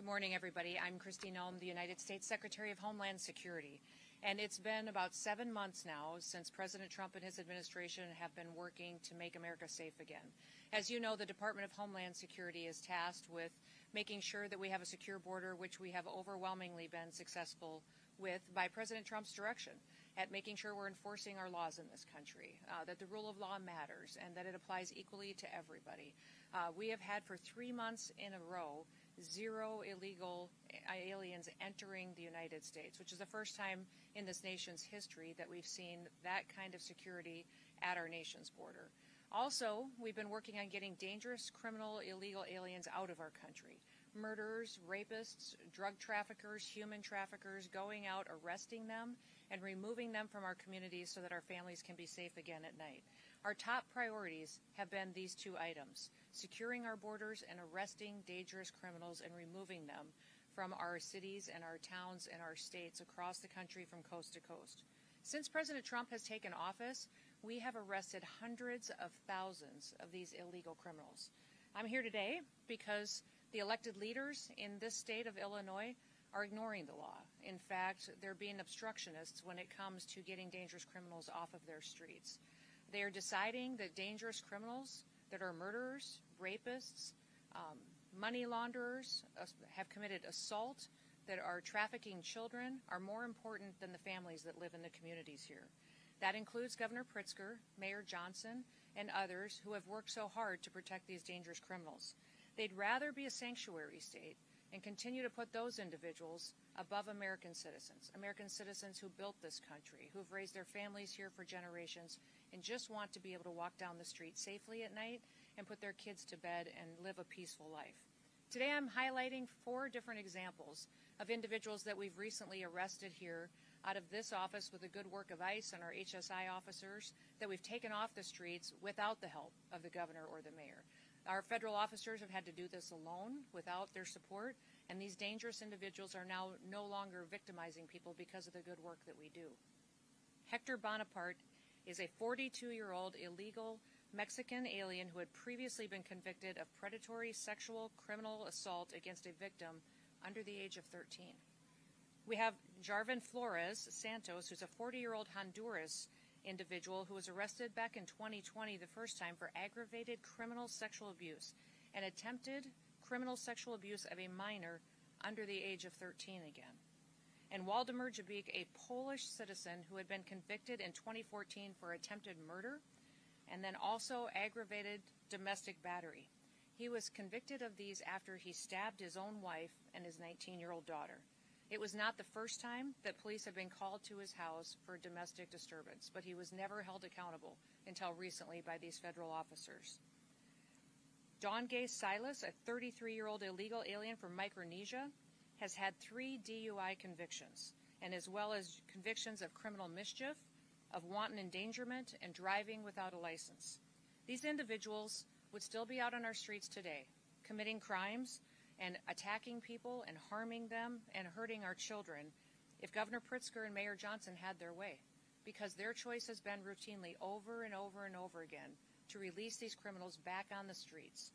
morning, everybody. I'm Kristi Noem, the United States Secretary of Homeland Security. And it's been about 7 months now since President Trump and his administration have been working to make America safe again. As you know, the Department of Homeland Security is tasked with making sure that we have a secure border, which we have overwhelmingly been successful with by President Trump's direction, at making sure we're enforcing our laws in this country, that the rule of law matters, and that it applies equally to everybody. We have had for 3 months in a row 0 illegal aliens entering the United States, which is the first time in this nation's history that we've seen that kind of security at our nation's border. Also, we've been working on getting dangerous criminal illegal aliens out of our country. Murderers, rapists, drug traffickers, human traffickers, going out, arresting them, and removing them from our communities so that our families can be safe again at night. Our top priorities have been these 2 items: securing our borders and arresting dangerous criminals and removing them from our cities and our towns and our states across the country from coast to coast. Since President Trump has taken office, we have arrested hundreds of thousands of these illegal criminals. I'm here today because the elected leaders in this state of Illinois are ignoring the law. In fact, they're being obstructionists when it comes to getting dangerous criminals off of their streets. They are deciding that dangerous criminals that are murderers, rapists, money launderers, have committed assault, that are trafficking children, are more important than the families that live in the communities here. That includes Governor Pritzker, Mayor Johnson, and others who have worked so hard to protect these dangerous criminals. They'd rather be a sanctuary state and continue to put those individuals above American citizens who built this country, who've raised their families here for generations, and just want to be able to walk down the street safely at night and put their kids to bed and live a peaceful life. Today I'm highlighting 4 different examples of individuals that we've recently arrested here out of this office with the good work of ICE and our HSI officers that we've taken off the streets without the help of the governor or the mayor. Our federal officers have had to do this alone without their support, and these dangerous individuals are now no longer victimizing people because of the good work that we do. Hector Bonaparte is a 42-year-old illegal Mexican alien who had previously been convicted of predatory sexual criminal assault against a victim under the age of 13. We have Jarvin Flores Santos, who's a 40-year-old Honduras individual who was arrested back in 2020 the first time for aggravated criminal sexual abuse and attempted criminal sexual abuse of a minor under the age of 13 again. And Waldemar Jabik, a Polish citizen who had been convicted in 2014 for attempted murder and then also aggravated domestic battery. He was convicted of these after he stabbed his own wife and his 19-year-old daughter. It was not the first time that police had been called to his house for domestic disturbance, but he was never held accountable until recently by these federal officers. Don Gay Silas, a 33-year-old illegal alien from Micronesia, has had 3 DUI convictions, and as well as convictions of criminal mischief, of wanton endangerment, and driving without a license. These individuals would still be out on our streets today, committing crimes and attacking people and harming them and hurting our children if Governor Pritzker and Mayor Johnson had their way, because their choice has been routinely over and over and over again to release these criminals back on the streets.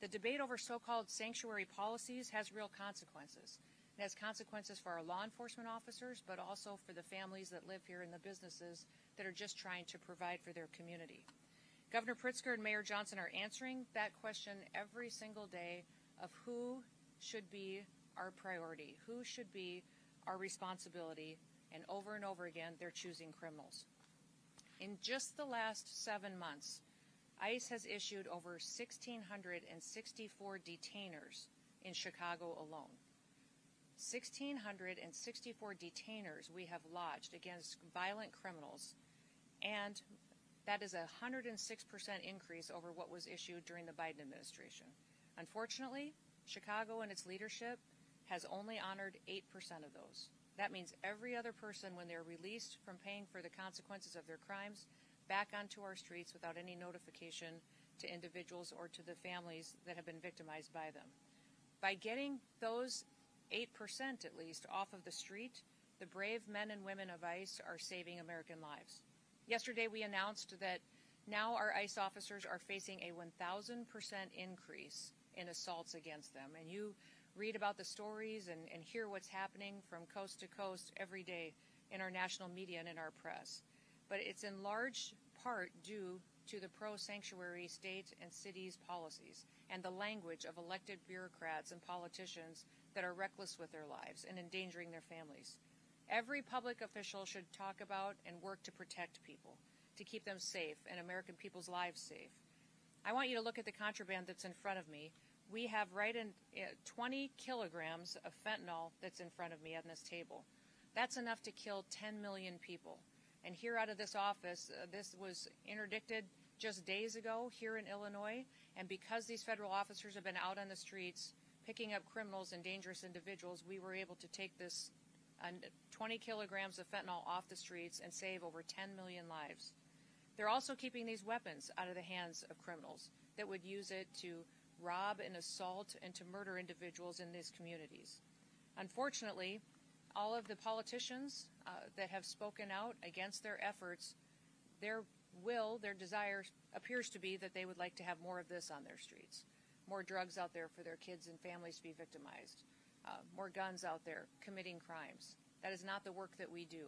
The debate over so-called sanctuary policies has real consequences. It has consequences for our law enforcement officers, but also for the families that live here and the businesses that are just trying to provide for their community. Governor Pritzker and Mayor Johnson are answering that question every single day of who should be our priority, who should be our responsibility, and over again, they're choosing criminals. In just the last 7 months, ICE has issued over 1,664 detainers in Chicago alone. 1,664 detainers we have lodged against violent criminals, and that is a 106% increase over what was issued during the Biden administration. Unfortunately, Chicago and its leadership has only honored 8% of those. That means every other person, when they're released from paying for the consequences of their crimes, back onto our streets without any notification to individuals or to the families that have been victimized by them. By getting those 8% at least off of the street, the brave men and women of ICE are saving American lives. Yesterday we announced that now our ICE officers are facing a 1,000% increase in assaults against them. And you read about the stories and hear what's happening from coast to coast every day in our national media and in our press. But it's in large part due to the pro-sanctuary state and cities policies and the language of elected bureaucrats and politicians that are reckless with their lives and endangering their families. Every public official should talk about and work to protect people, to keep them safe and American people's lives safe. I want you to look at the contraband that's in front of me. We have 20 kilograms of fentanyl that's in front of me on this table. That's enough to kill 10 million people. And here out of this office, this was interdicted just days ago here in Illinois. And because these federal officers have been out on the streets picking up criminals and dangerous individuals, we were able to take this 20 kilograms of fentanyl off the streets and save over 10 million lives. They're also keeping these weapons out of the hands of criminals that would use it to rob and assault and to murder individuals in these communities. Unfortunately, all of the politicians that have spoken out against their efforts, their desire appears to be that they would like to have more of this on their streets, more drugs out there for their kids and families to be victimized, more guns out there committing crimes. That is not the work that we do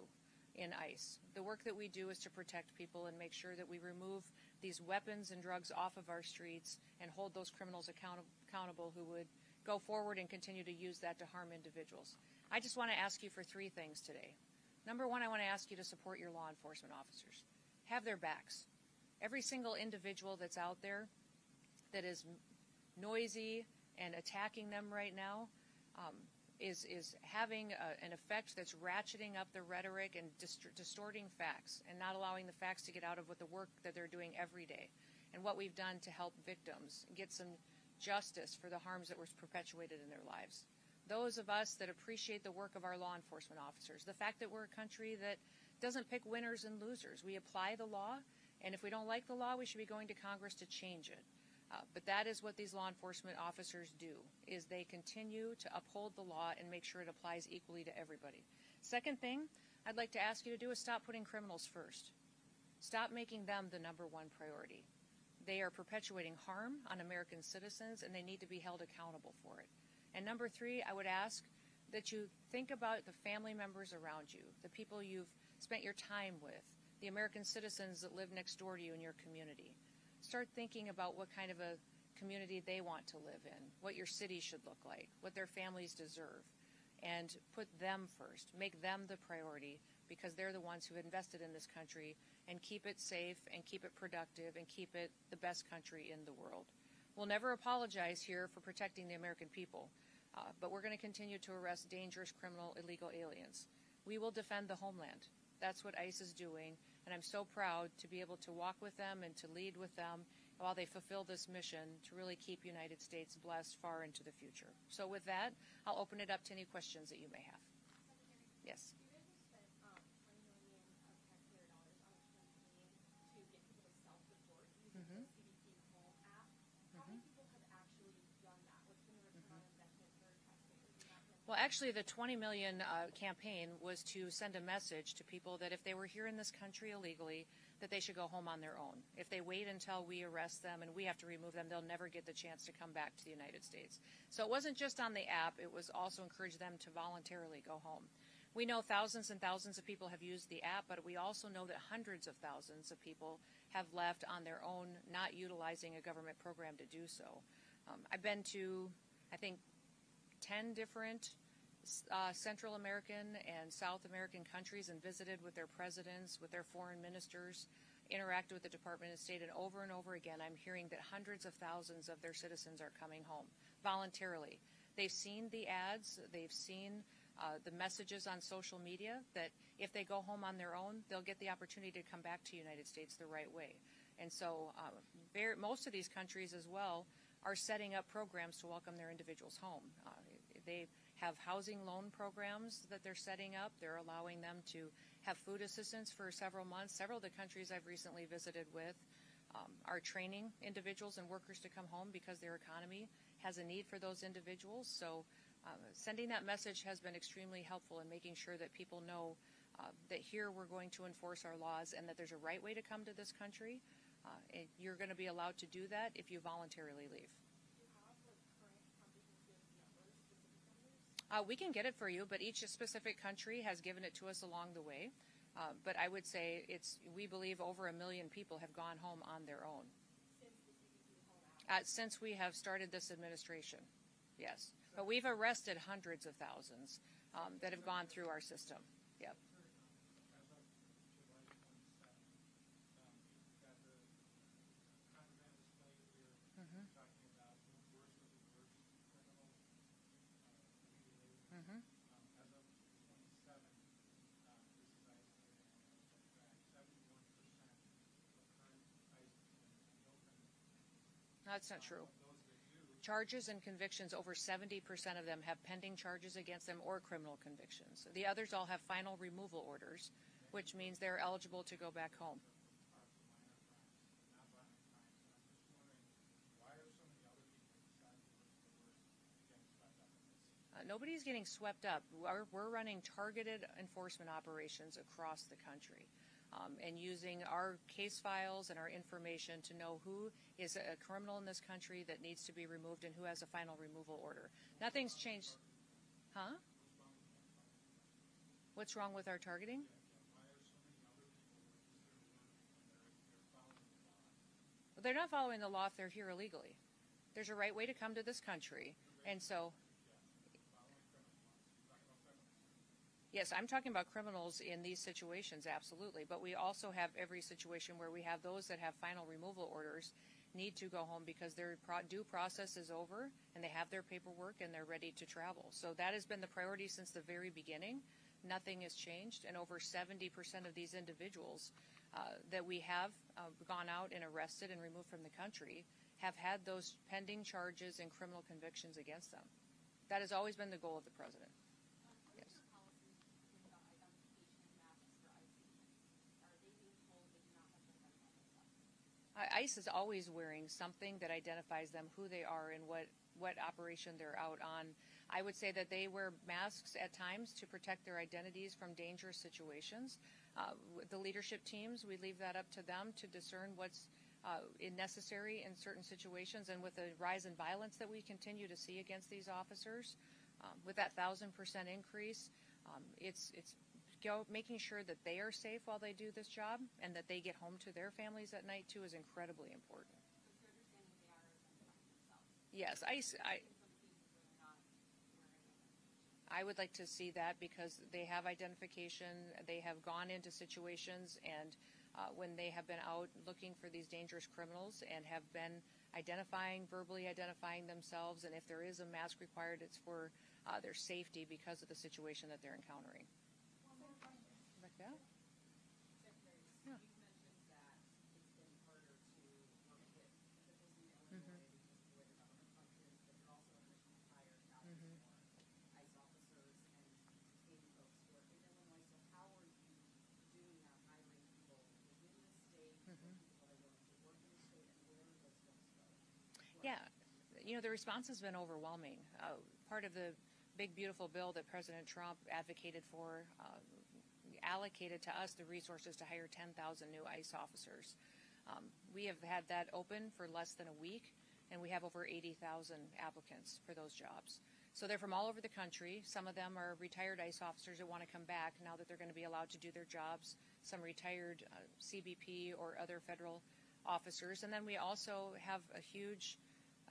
in ICE. The work that we do is to protect people and make sure that we remove these weapons and drugs off of our streets and hold those criminals accountable who would go forward and continue to use that to harm individuals. I just want to ask you for three things today. Number one, I want to ask you to support your law enforcement officers. Have their backs. Every single individual that's out there that is noisy and attacking them right now is having an effect that's ratcheting up the rhetoric and distorting facts and not allowing the facts to get out of what the work that they're doing every day and what we've done to help victims get some justice for the harms that were perpetuated in their lives. Those of us that appreciate the work of our law enforcement officers, the fact that we're a country that doesn't pick winners and losers. We apply the law, and if we don't like the law, we should be going to Congress to change it. But that is what these law enforcement officers do, is they continue to uphold the law and make sure it applies equally to everybody. Second thing I'd like to ask you to do is stop putting criminals first. Stop making them the number one priority. They are perpetuating harm on American citizens, and they need to be held accountable for it. And number three, I would ask that you think about the family members around you, the people you've spent your time with, the American citizens that live next door to you in your community. Start thinking about what kind of a community they want to live in, what your city should look like, what their families deserve, and put them first. Make them the priority because they're the ones who invested in this country, and keep it safe and keep it productive and keep it the best country in the world. We'll never apologize here for protecting the American people, but we're going to continue to arrest dangerous criminal illegal aliens. We will defend the homeland. That's what ICE is doing, and I'm so proud to be able to walk with them and to lead with them while they fulfill this mission to really keep United States blessed far into the future. So with that, I'll open it up to any questions that you may have. Yes. Well, actually, the $20 million campaign was to send a message to people that if they were here in this country illegally, that they should go home on their own. If they wait until we arrest them and we have to remove them, they'll never get the chance to come back to the United States. So it wasn't just on the app. It was also encourage them to voluntarily go home. We know thousands and thousands of people have used the app, but we also know that hundreds of thousands of people have left on their own, not utilizing a government program to do so. I've been to, I think, 10 different Central American and South American countries and visited with their presidents, with their foreign ministers, interacted with the Department of State, and over again I'm hearing that hundreds of thousands of their citizens are coming home voluntarily. They've seen the ads, they've seen the messages on social media that if they go home on their own, they'll get the opportunity to come back to the United States the right way. And so most of these countries as well are setting up programs to welcome their individuals home. They have housing loan programs that they're setting up. They're allowing them to have food assistance for several months. Several of the countries I've recently visited with are training individuals and workers to come home because their economy has a need for those individuals. So sending that message has been extremely helpful in making sure that people know that here we're going to enforce our laws and that there's a right way to come to this country. And you're going to be allowed to do that if you voluntarily leave. We can get it for you, but each specific country has given it to us along the way. But I would say we believe over 1 million people have gone home on their own. Since we have started this administration, yes. But we've arrested hundreds of thousands that have gone through our system. Yep. That's not true. Charges and convictions, over 70% of them have pending charges against them or criminal convictions. The others all have final removal orders, which means they're eligible to go back home. Nobody's getting swept up. We're running targeted enforcement operations across the country. And using our case files and our information to know who is a criminal in this country that needs to be removed and who has a final removal order. Nothing's changed. Huh? What's wrong with our targeting? Well, they're not following the law if they're here illegally. There's a right way to come to this country. And so, yes, I'm talking about criminals in these situations, absolutely. But we also have every situation where we have those that have final removal orders need to go home because their due process is over and they have their paperwork and they're ready to travel. So that has been the priority since the very beginning. Nothing has changed. And over 70% of these individuals that we have gone out and arrested and removed from the country have had those pending charges and criminal convictions against them. That has always been the goal of the president. ICE is always wearing something that identifies them, who they are, and what operation they're out on. I would say that they wear masks at times to protect their identities from dangerous situations. The leadership teams, we leave that up to them to discern what's necessary in certain situations. And with the rise in violence that we continue to see against these officers, with that 1,000% increase, it's making sure that they are safe while they do this job and that they get home to their families at night too is incredibly important. Yes, I would like to see that because they have identification, they have gone into situations, and when they have been out looking for these dangerous criminals and have been verbally identifying themselves, and if there is a mask required, it's for their safety because of the situation that they're encountering. Yeah. Yeah. Yeah, the response has been overwhelming. Part of the big, beautiful bill that President Trump advocated for allocated to us the resources to hire 10,000 new ICE officers. We have had that open for less than a week, and we have over 80,000 applicants for those jobs. So they're from all over the country. Some of them are retired ICE officers that want to come back now that they're going to be allowed to do their jobs, some retired CBP or other federal officers. And then we also have a huge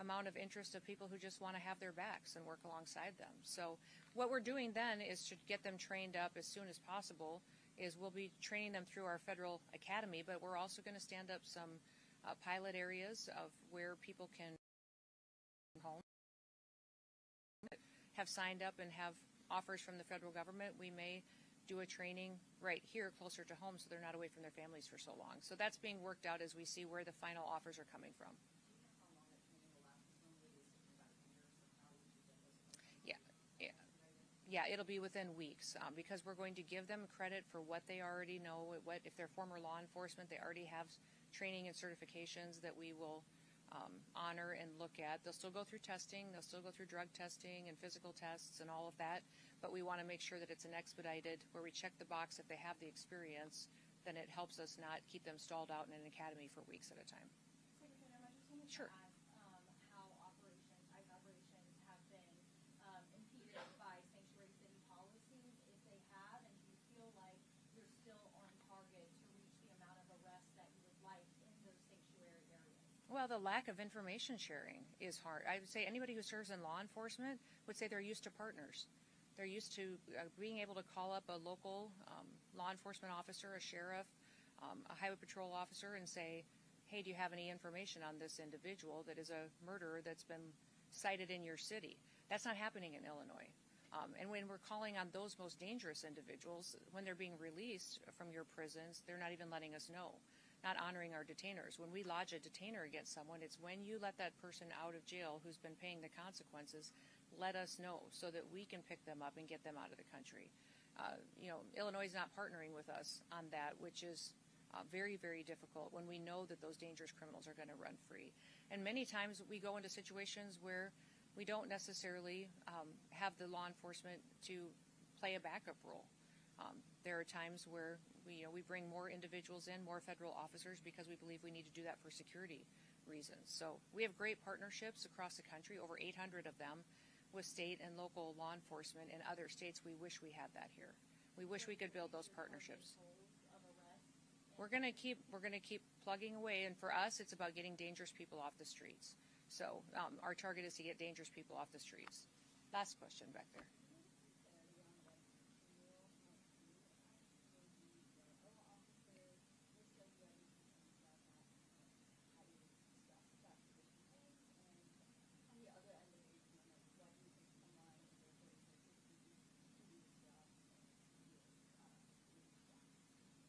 amount of interest of people who just want to have their backs and work alongside them. So what we're doing then is to get them trained up as soon as possible is we'll be training them through our federal academy, but we're also going to stand up some pilot areas of where people can home, have signed up and have offers from the federal government. We may do a training right here closer to home so they're not away from their families for so long. So that's being worked out as we see where the final offers are coming from. Yeah, it'll be within weeks because we're going to give them credit for what they already know. If they're former law enforcement, they already have training and certifications that we will honor and look at. They'll still go through testing. They'll still go through drug testing and physical tests and all of that. But we want to make sure that it's an expedited where we check the box if they have the experience. Then it helps us not keep them stalled out in an academy for weeks at a time. Secretary Noem, I just wanted Sure. to ask how ICE operations have been impeded by Well, the lack of information sharing is hard. I would say anybody who serves in law enforcement would say they're used to partners. They're used to being able to call up a local law enforcement officer, a sheriff, a highway patrol officer, and say, hey, do you have any information on this individual that is a murderer that's been cited in your city? That's not happening in Illinois. And when we're calling on those most dangerous individuals, when they're being released from your prisons, they're not even letting us know, not honoring our detainers. When we lodge a detainer against someone, it's when you let that person out of jail who's been paying the consequences, let us know so that we can pick them up and get them out of the country. Illinois is not partnering with us on that, which is very, very difficult when we know that those dangerous criminals are going to run free. And many times we go into situations where we don't necessarily have the law enforcement to play a backup role. There are times where we bring more individuals in, more federal officers, because we believe we need to do that for security reasons. So we have great partnerships across the country, over 800 of them, with state and local law enforcement in other states. We wish we had that here. We wish we could build those partnerships. We're going to keep plugging away, and for us, it's about getting dangerous people off the streets. So our target is to get dangerous people off the streets. Last question back there.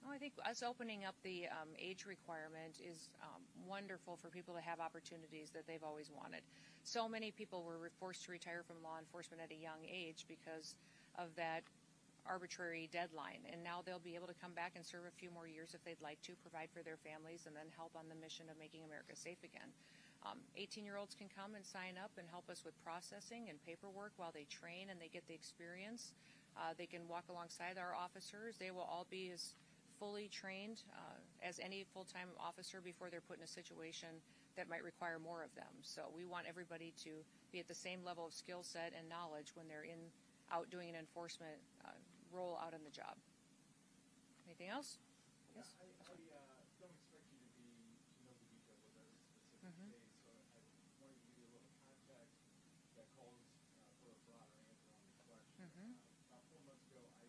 I think us opening up the age requirement is wonderful for people to have opportunities that they've always wanted. So many people were forced to retire from law enforcement at a young age because of that arbitrary deadline, and now they'll be able to come back and serve a few more years if they'd like to, provide for their families, and then help on the mission of making America safe again. 18-year-olds can come and sign up and help us with processing and paperwork while they train and they get the experience. They can walk alongside our officers. They will all be as fully trained as any full-time officer before they're put in a situation that might require more of them. So we want everybody to be at the same level of skill set and knowledge when they're out doing an enforcement role out on the job. Anything else? Yeah, yes? I don't expect you to know the details of every specific case, so I wanted to give you a little context that calls for a broader answer on the question. About 4 months ago, I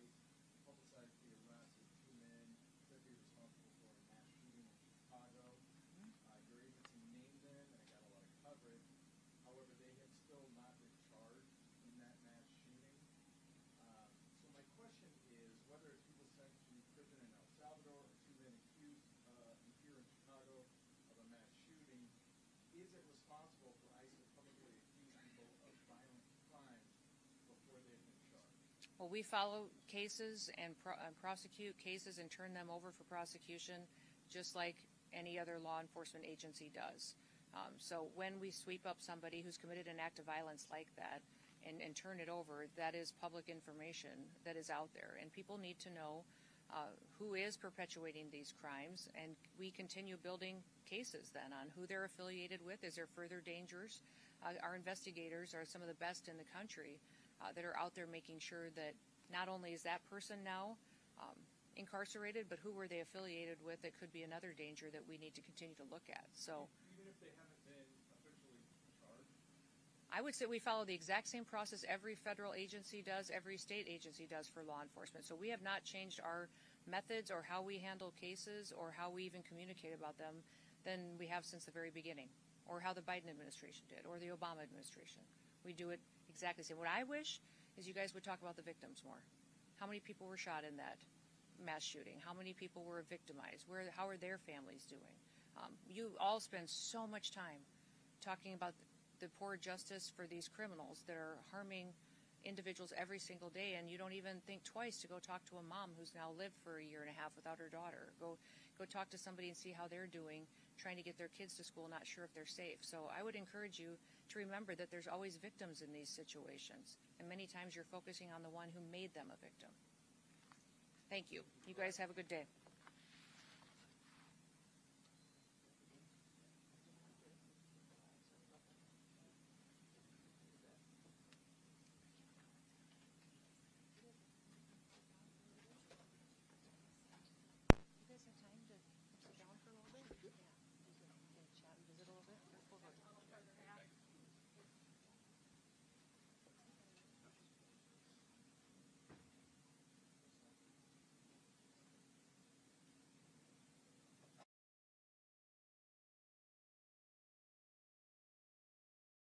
publicized the arrest of 2 men that be responsible for a mass shooting in Chicago. Your agency named them, and it got a lot of coverage. However, they have still not been charged in that mass shooting. So my question is whether it's people sent to prison in El Salvador or 2 men accused here in Chicago of a mass shooting, is it responsible for ICE to publicly accuse people of violent crimes before they've been charged? Well, we follow cases and prosecute cases and turn them over for prosecution just like any other law enforcement agency does. So when we sweep up somebody who's committed an act of violence like that and turn it over, that is public information that is out there. And people need to know who is perpetuating these crimes, and we continue building cases then on who they're affiliated with. Is there further dangers? Our investigators are some of the best in the country that are out there making sure that not only is that person now incarcerated, but who were they affiliated with that could be another danger that we need to continue to look at. So even if they haven't been officially charged? I would say we follow the exact same process every federal agency does, every state agency does for law enforcement. So we have not changed our methods or how we handle cases or how we even communicate about them than we have since the very beginning, or how the Biden administration did, or the Obama administration. We do it exactly the same. What I wish is you guys would talk about the victims more. How many people were shot in that mass shooting? How many people were victimized? How are their families doing? You all spend so much time talking about the poor justice for these criminals that are harming individuals every single day, and you don't even think twice to go talk to a mom who's now lived for a year and a half without her daughter. Go talk to somebody and see how they're doing, trying to get their kids to school, not sure if they're safe. So I would encourage you to remember that there's always victims in these situations, and many times you're focusing on the one who made them a victim. Thank you. You guys have a good day.